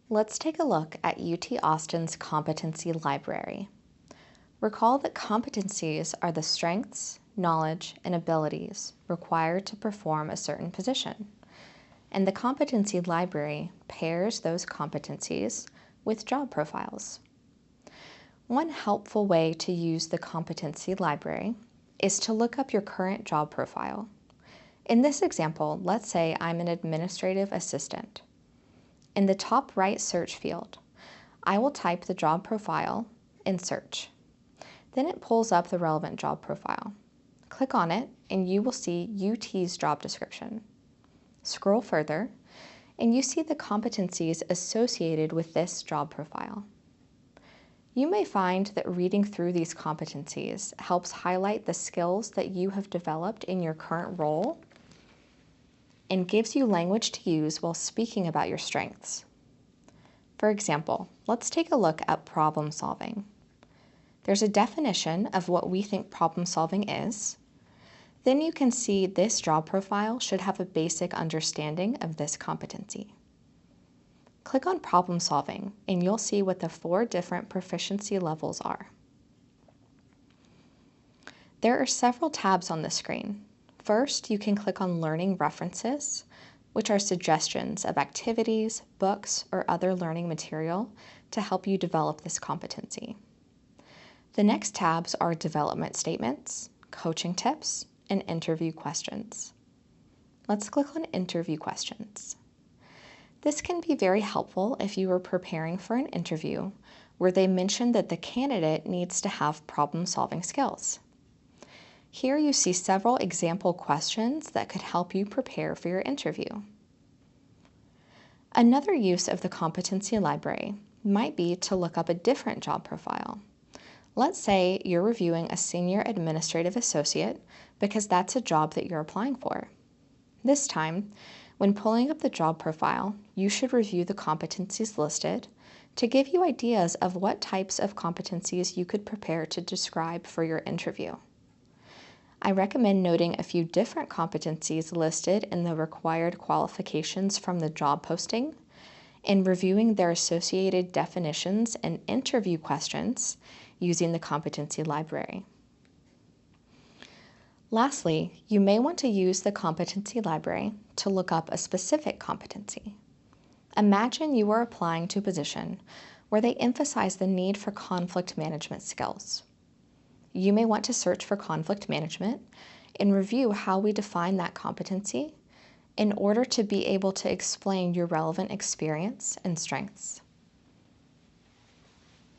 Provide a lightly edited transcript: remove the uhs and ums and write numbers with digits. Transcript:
Let's take a look at UT Austin's Competency Library. Recall that competencies are the strengths, knowledge, and abilities required to perform a certain position, and the Competency Library pairs those competencies with job profiles. One helpful way to use the Competency Library is to look up your current job profile. In this example, let's say I'm an administrative assistant. In the top right search field, I will type the job profile in search. Then it pulls up the relevant job profile. Click on it and you will see UT's job description. Scroll further and you see the competencies associated with this job profile. You may find that reading through these competencies helps highlight the skills that you have developed in your current role and gives you language to use while speaking about your strengths. For example, let's take a look at problem solving. There's a definition of what we think problem solving is. Then you can see this job profile should have a basic understanding of this competency. Click on problem solving and you'll see what the 4 different proficiency levels are. There are several tabs on the screen. First, you can click on Learning References, which are suggestions of activities, books, or other learning material to help you develop this competency. The next tabs are Development Statements, Coaching Tips, and Interview Questions. Let's click on Interview Questions. This can be very helpful if you are preparing for an interview where they mention that the candidate needs to have problem-solving skills. Here you see several example questions that could help you prepare for your interview. Another use of the Competency Library might be to look up a different job profile. Let's say you're reviewing a senior administrative associate because that's a job that you're applying for. This time, when pulling up the job profile, you should review the competencies listed to give you ideas of what types of competencies you could prepare to describe for your interview. I recommend noting a few different competencies listed in the required qualifications from the job posting and reviewing their associated definitions and interview questions using the Competency Library. Lastly, you may want to use the Competency Library to look up a specific competency. Imagine you are applying to a position where they emphasize the need for conflict management skills. You may want to search for conflict management and review how we define that competency in order to be able to explain your relevant experience and strengths.